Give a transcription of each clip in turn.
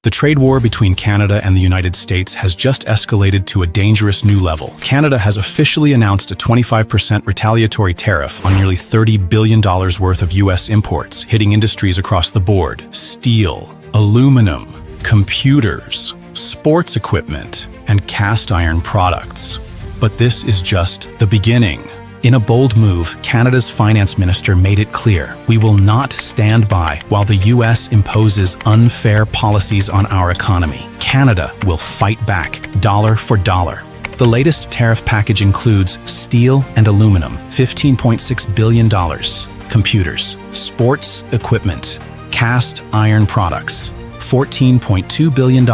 The trade war between Canada and the United States has just escalated to a dangerous new level. Canada has officially announced a 25% retaliatory tariff on nearly $30 billion worth of U.S. imports, hitting industries across the board: steel, aluminum, computers, sports equipment, and cast iron products. But this is just the beginning. In a bold move, Canada's finance minister made it clear, we will not stand by while the U.S. imposes unfair policies on our economy. Canada will fight back, dollar for dollar. The latest tariff package includes steel and aluminum, $15.6 billion, computers, sports equipment, cast iron products, $14.2 billion,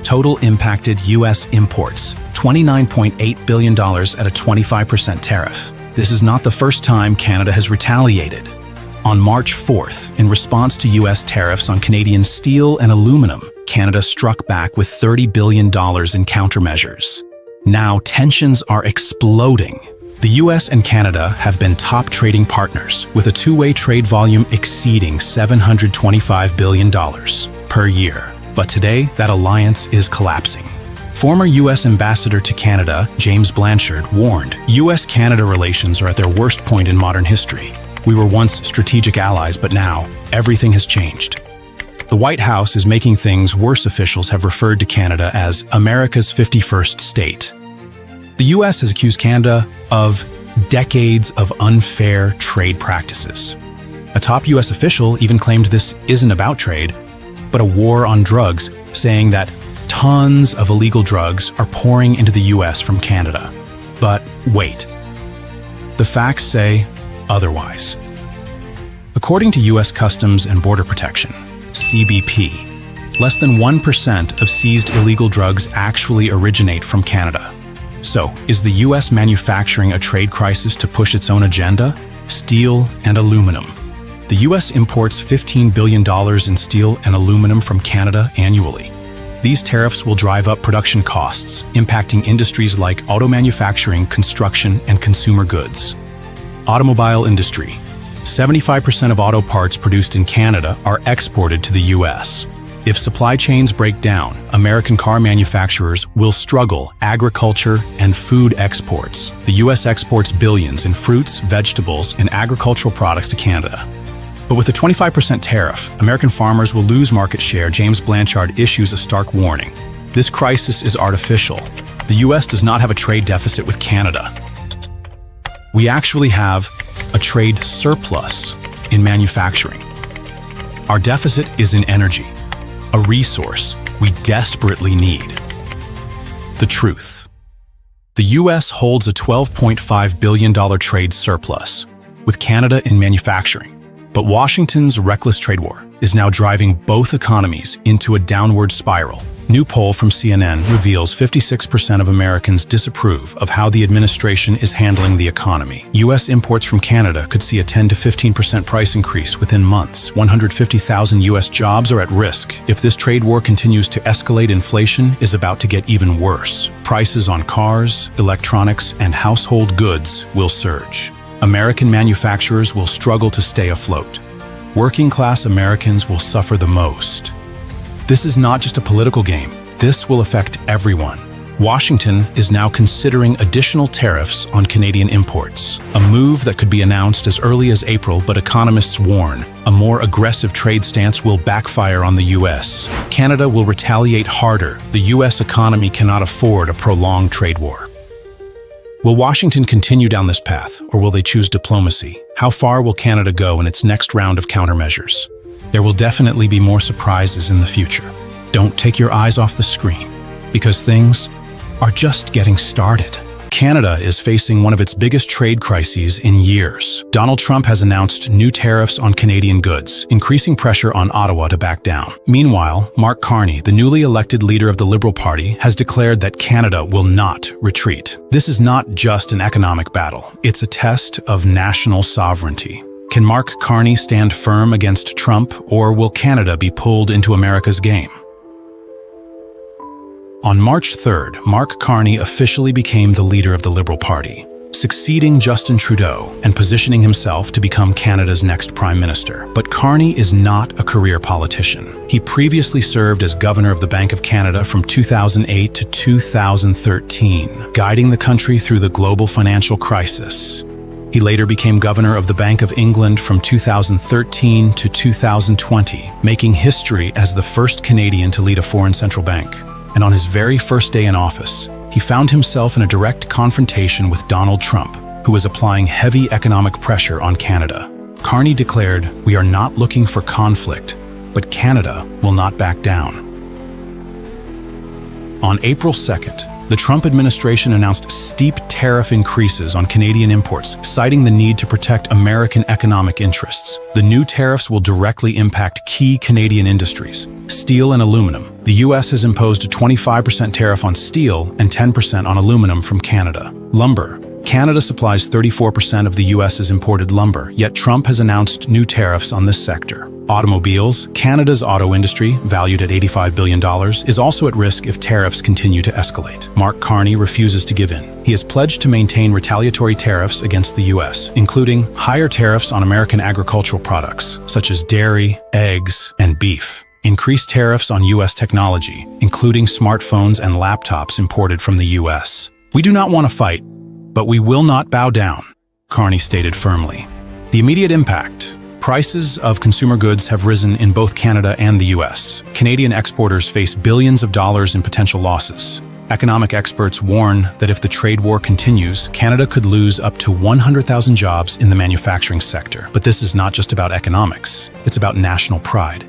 total impacted U.S. imports, $29.8 billion at a 25% tariff. This is not the first time Canada has retaliated. On March 4th, in response to U.S. tariffs on Canadian steel and aluminum, Canada struck back with $30 billion in countermeasures. Now tensions are exploding. The U.S. and Canada have been top trading partners, with a two-way trade volume exceeding $725 billion per year. But today, that alliance is collapsing. Former U.S. Ambassador to Canada, James Blanchard, warned, U.S.-Canada relations are at their worst point in modern history. We were once strategic allies, but now, everything has changed. The White House is making things worse. Officials have referred to Canada as America's 51st state. The U.S. has accused Canada of decades of unfair trade practices. A top U.S. official even claimed this isn't about trade, but a war on drugs, saying that tons of illegal drugs are pouring into the U.S. from Canada. But wait, the facts say otherwise. According to U.S. Customs and Border Protection, CBP, less than 1% of seized illegal drugs actually originate from Canada. So, is the U.S. manufacturing a trade crisis to push its own agenda? Steel and aluminum. The U.S. imports $15 billion in steel and aluminum from Canada annually. These tariffs will drive up production costs, impacting industries like auto manufacturing, construction, and consumer goods. Automobile industry. 75% of auto parts produced in Canada are exported to the U.S. If supply chains break down, American car manufacturers will struggle. Agriculture and food exports. The U.S. exports billions in fruits, vegetables, and agricultural products to Canada. But with a 25% tariff, American farmers will lose market share. James Blanchard issues a stark warning. This crisis is artificial. The U.S. does not have a trade deficit with Canada. We actually have a trade surplus in manufacturing. Our deficit is in energy, a resource we desperately need. The truth. The U.S. holds a $12.5 billion trade surplus with Canada in manufacturing. But Washington's reckless trade war is now driving both economies into a downward spiral. New poll from CNN reveals 56% of Americans disapprove of how the administration is handling the economy. U.S. imports from Canada could see a 10 to 15% price increase within months. 150,000 U.S. jobs are at risk. If this trade war continues to escalate, inflation is about to get even worse. Prices on cars, electronics, and household goods will surge. American manufacturers will struggle to stay afloat. Working-class Americans will suffer the most. This is not just a political game. This will affect everyone. Washington is now considering additional tariffs on Canadian imports, a move that could be announced as early as April, but economists warn a more aggressive trade stance will backfire on the U.S. Canada will retaliate harder. The U.S. economy cannot afford a prolonged trade war. Will Washington continue down this path, or will they choose diplomacy? How far will Canada go in its next round of countermeasures? There will definitely be more surprises in the future. Don't take your eyes off the screen, because things are just getting started. Canada is facing one of its biggest trade crises in years. Donald Trump has announced new tariffs on Canadian goods, increasing pressure on Ottawa to back down. Meanwhile, Mark Carney, the newly elected leader of the Liberal Party, has declared that Canada will not retreat. This is not just an economic battle. It's a test of national sovereignty. Can Mark Carney stand firm against Trump, or will Canada be pulled into America's game? On March 3rd, Mark Carney officially became the leader of the Liberal Party. succeeding Justin Trudeau and positioning himself to become Canada's next Prime Minister. But Carney is not a career politician. He previously served as Governor of the Bank of Canada from 2008 to 2013, guiding the country through the global financial crisis. He later became Governor of the Bank of England from 2013 to 2020, making history as the first Canadian to lead a foreign central bank. And on his very first day in office, he found himself in a direct confrontation with Donald Trump, who was applying heavy economic pressure on Canada. Carney declared, "We are not looking for conflict, but Canada will not back down." On April 2nd, the Trump administration announced steep tariff increases on Canadian imports, citing the need to protect American economic interests. The new tariffs will directly impact key Canadian industries: steel and aluminum. The U.S. has imposed a 25% tariff on steel and 10% on aluminum from Canada. Lumber. Canada supplies 34% of the U.S.'s imported lumber, yet Trump has announced new tariffs on this sector. Automobiles. Canada's auto industry, valued at $85 billion, is also at risk if tariffs continue to escalate. Mark Carney refuses to give in. He has pledged to maintain retaliatory tariffs against the U.S., including higher tariffs on American agricultural products, such as dairy, eggs, and beef. Increased tariffs on U.S. technology, including smartphones and laptops imported from the U.S. "We do not want to fight, but we will not bow down," Carney stated firmly. The immediate impact. Prices of consumer goods have risen in both Canada and the U.S. Canadian exporters face billions of dollars in potential losses. Economic experts warn that if the trade war continues, Canada could lose up to 100,000 jobs in the manufacturing sector. But this is not just about economics, it's about national pride.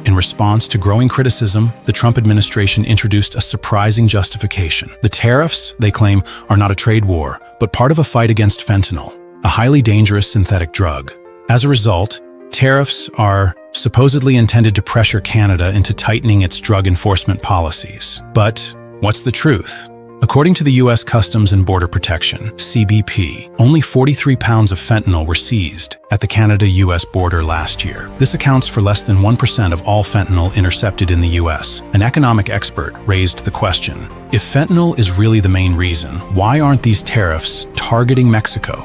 In response to growing criticism, the Trump administration introduced a surprising justification. The tariffs, they claim, are not a trade war, but part of a fight against fentanyl, a highly dangerous synthetic drug. As a result, tariffs are supposedly intended to pressure Canada into tightening its drug enforcement policies. But what's the truth? According to the U.S. Customs and Border Protection, CBP, only 43 pounds of fentanyl were seized at the Canada-U.S. border last year. This accounts for less than 1% of all fentanyl intercepted in the U.S. An economic expert raised the question, if fentanyl is really the main reason, why aren't these tariffs targeting Mexico,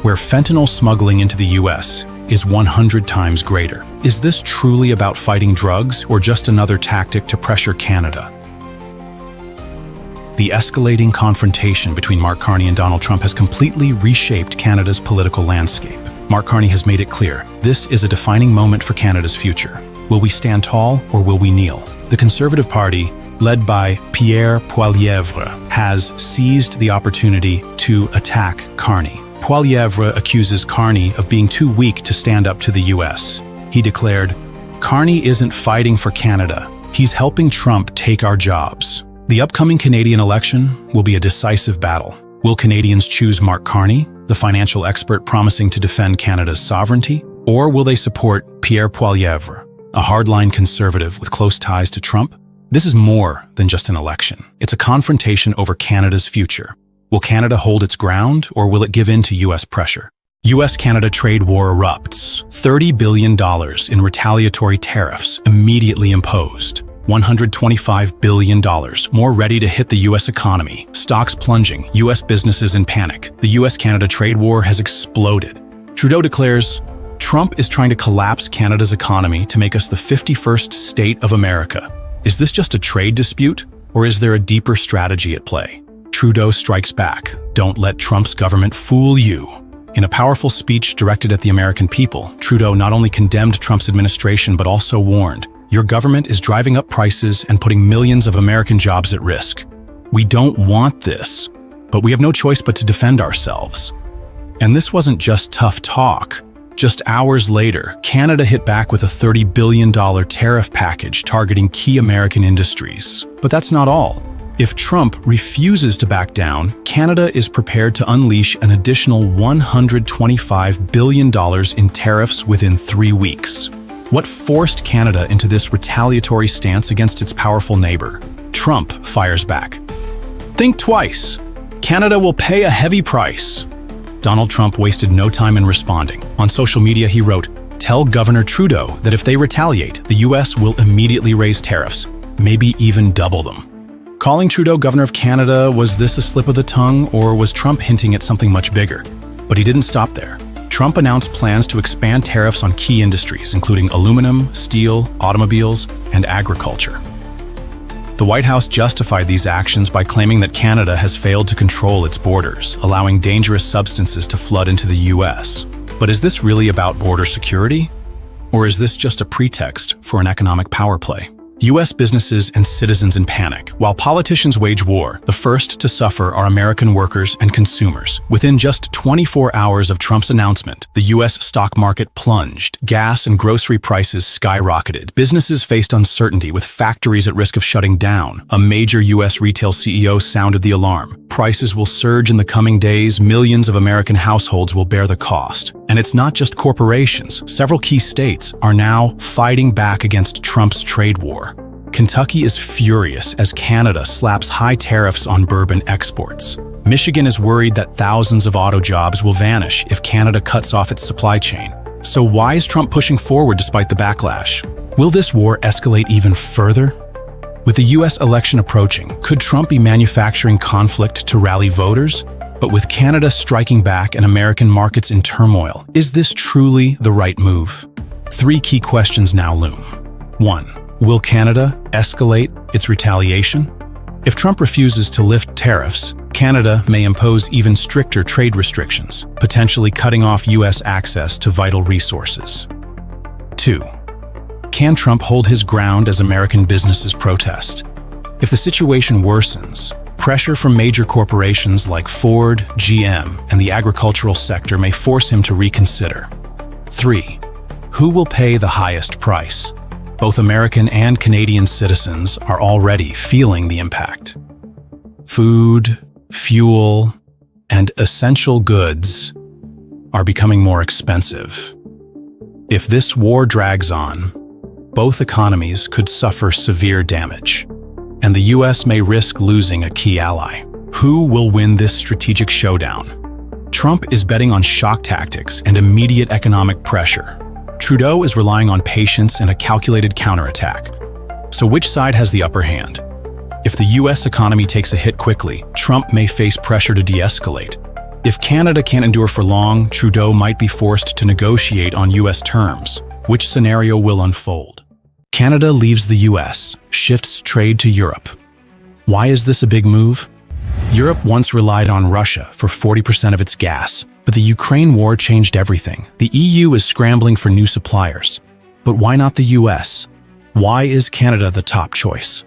where fentanyl smuggling into the U.S. is 100 times greater? Is this truly about fighting drugs or just another tactic to pressure Canada? The escalating confrontation between Mark Carney and Donald Trump has completely reshaped Canada's political landscape. Mark Carney has made it clear, this is a defining moment for Canada's future. Will we stand tall or will we kneel? The Conservative Party, led by Pierre Poilievre, has seized the opportunity to attack Carney. Poilievre accuses Carney of being too weak to stand up to the U.S. He declared, "Carney isn't fighting for Canada. He's helping Trump take our jobs." The upcoming Canadian election will be a decisive battle. Will Canadians choose Mark Carney, the financial expert promising to defend Canada's sovereignty? Or will they support Pierre Poilievre, a hardline conservative with close ties to Trump? This is more than just an election. It's a confrontation over Canada's future. Will Canada hold its ground, or will it give in to U.S. pressure? U.S.-Canada trade war erupts. $30 billion in retaliatory tariffs immediately imposed. $125 billion more ready to hit the U.S. economy. Stocks plunging, U.S. businesses in panic. The U.S.-Canada trade war has exploded. Trudeau declares, Trump is trying to collapse Canada's economy to make us the 51st state of America. Is this just a trade dispute, or is there a deeper strategy at play? Trudeau strikes back. Don't let Trump's government fool you. In a powerful speech directed at the American people, Trudeau not only condemned Trump's administration but also warned, your government is driving up prices and putting millions of American jobs at risk. We don't want this, but we have no choice but to defend ourselves. And this wasn't just tough talk. Just hours later, Canada hit back with a $30 billion tariff package targeting key American industries. But that's not all. If Trump refuses to back down, Canada is prepared to unleash an additional $125 billion in tariffs within 3 weeks. What forced Canada into this retaliatory stance against its powerful neighbor? Trump fires back. Think twice. Canada will pay a heavy price. Donald Trump wasted no time in responding. On social media, he wrote, "Tell Governor Trudeau that if they retaliate, the U.S. will immediately raise tariffs, maybe even double them." Calling Trudeau governor of Canada, was this a slip of the tongue, or was Trump hinting at something much bigger? But he didn't stop there. Trump announced plans to expand tariffs on key industries, including aluminum, steel, automobiles, and agriculture. The White House justified these actions by claiming that Canada has failed to control its borders, allowing dangerous substances to flood into the U.S. But is this really about border security? Or is this just a pretext for an economic power play? U.S. businesses and citizens in panic. While politicians wage war, the first to suffer are American workers and consumers. Within just 24 hours of Trump's announcement, the U.S. stock market plunged. Gas and grocery prices skyrocketed. Businesses faced uncertainty, with factories at risk of shutting down. A major U.S. retail CEO sounded the alarm. Prices will surge in the coming days. Millions of American households will bear the cost. And it's not just corporations. Several key states are now fighting back against Trump's trade war. Kentucky is furious as Canada slaps high tariffs on bourbon exports. Michigan is worried that thousands of auto jobs will vanish if Canada cuts off its supply chain. So why is Trump pushing forward despite the backlash? Will this war escalate even further? With the U.S. election approaching, could Trump be manufacturing conflict to rally voters? But with Canada striking back and American markets in turmoil, is this truly the right move? 3 key questions now loom. 1. Will Canada escalate its retaliation? If Trump refuses to lift tariffs, Canada may impose even stricter trade restrictions, potentially cutting off U.S. access to vital resources. 2. Can Trump hold his ground as American businesses protest? If the situation worsens, pressure from major corporations like Ford, GM, and the agricultural sector may force him to reconsider. 3. Who will pay the highest price? Both American and Canadian citizens are already feeling the impact. Food, fuel, and essential goods are becoming more expensive. If this war drags on, both economies could suffer severe damage, and the U.S. may risk losing a key ally. Who will win this strategic showdown? Trump is betting on shock tactics and immediate economic pressure. Trudeau is relying on patience and a calculated counterattack. So which side has the upper hand? If the U.S. economy takes a hit quickly, Trump may face pressure to de-escalate. If Canada can't endure for long, Trudeau might be forced to negotiate on U.S. terms. Which scenario will unfold? Canada leaves the U.S., shifts trade to Europe. Why is this a big move? Europe once relied on Russia for 40% of its gas. But the Ukraine war changed everything. The EU is scrambling for new suppliers. But why not the US? Why is Canada the top choice?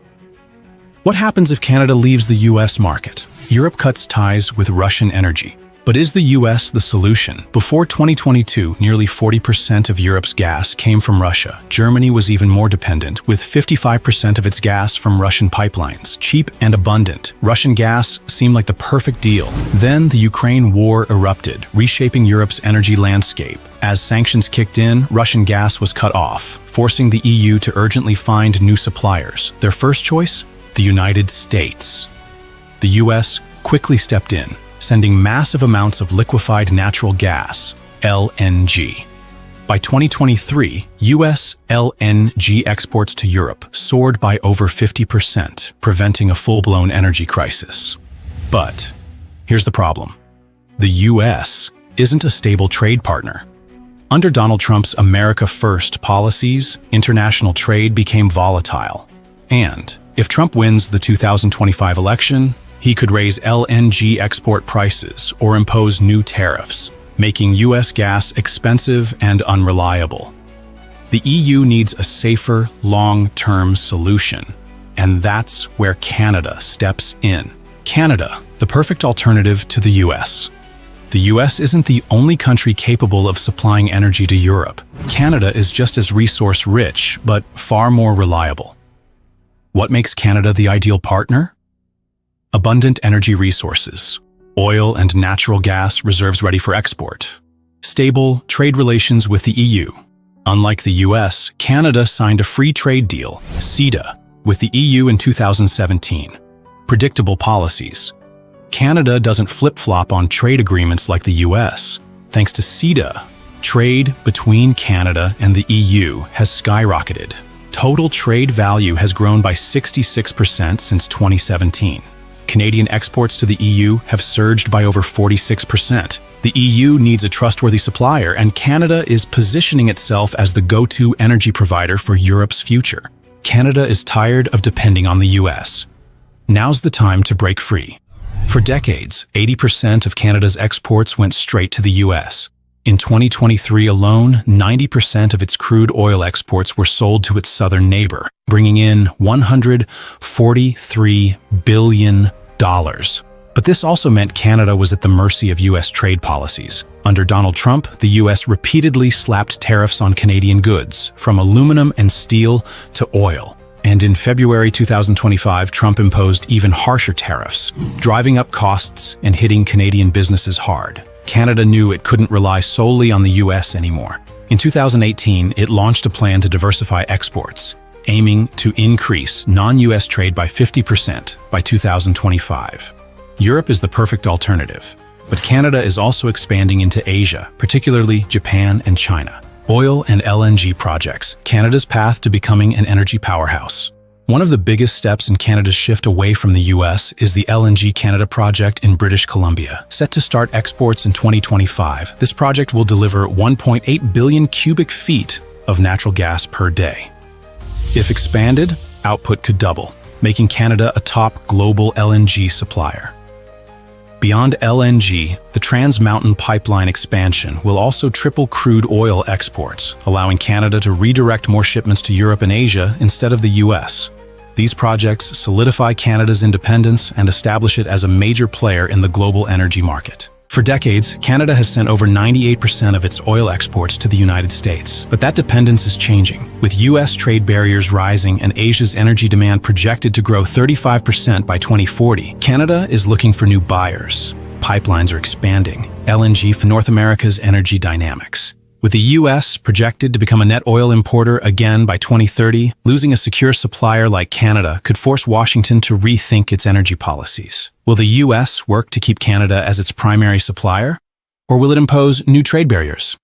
What happens if Canada leaves the US market? Europe cuts ties with Russian energy. But is the US the solution? Before 2022, nearly 40% of Europe's gas came from Russia. Germany was even more dependent, with 55% of its gas from Russian pipelines. Cheap and abundant, Russian gas seemed like the perfect deal. Then the Ukraine war erupted, reshaping Europe's energy landscape. As sanctions kicked in, Russian gas was cut off, forcing the EU to urgently find new suppliers. Their first choice? The United States. The US quickly stepped in, sending massive amounts of liquefied natural gas, LNG. By 2023, U.S. LNG exports to Europe soared by over 50%, preventing a full-blown energy crisis. But here's the problem. The U.S. isn't a stable trade partner. Under Donald Trump's America First policies, international trade became volatile. And if Trump wins the 2025 election, he could raise LNG export prices or impose new tariffs, making U.S. gas expensive and unreliable. The EU needs a safer, long-term solution, and that's where Canada steps in. Canada, the perfect alternative to the U.S. The U.S. isn't the only country capable of supplying energy to Europe. Canada is just as resource-rich, but far more reliable. What makes Canada the ideal partner? Abundant energy resources, oil and natural gas reserves ready for export. Stable trade relations with the EU. Unlike the US, Canada signed a free trade deal, CETA, with the EU in 2017. Predictable policies. Canada doesn't flip-flop on trade agreements like the US. Thanks to CETA, trade between Canada and the EU has skyrocketed. Total trade value has grown by 66% since 2017. Canadian exports to the EU have surged by over 46%. The EU needs a trustworthy supplier, and Canada is positioning itself as the go-to energy provider for Europe's future. Canada is tired of depending on the US. Now's the time to break free. For decades, 80% of Canada's exports went straight to the US. In 2023 alone, 90% of its crude oil exports were sold to its southern neighbor, bringing in $143 billion. But this also meant Canada was at the mercy of US trade policies. Under Donald Trump, the US repeatedly slapped tariffs on Canadian goods, from aluminum and steel to oil. And in February 2025, Trump imposed even harsher tariffs, driving up costs and hitting Canadian businesses hard. Canada knew it couldn't rely solely on the US anymore. In 2018, it launched a plan to diversify exports, aiming to increase non-US trade by 50% by 2025. Europe is the perfect alternative, but Canada is also expanding into Asia, particularly Japan and China. Oil and LNG projects, Canada's path to becoming an energy powerhouse. One of the biggest steps in Canada's shift away from the US is the LNG Canada project in British Columbia. Set to start exports in 2025, this project will deliver 1.8 billion cubic feet of natural gas per day. If expanded, output could double, making Canada a top global LNG supplier. Beyond LNG, the Trans Mountain Pipeline expansion will also triple crude oil exports, allowing Canada to redirect more shipments to Europe and Asia instead of the US. These projects solidify Canada's independence and establish it as a major player in the global energy market. For decades, Canada has sent over 98% of its oil exports to the United States. But that dependence is changing. With US trade barriers rising and Asia's energy demand projected to grow 35% by 2040, Canada is looking for new buyers. Pipelines are expanding. LNG for North America's energy dynamics. With the US projected to become a net oil importer again by 2030, losing a secure supplier like Canada could force Washington to rethink its energy policies. Will the US work to keep Canada as its primary supplier? Or will it impose new trade barriers?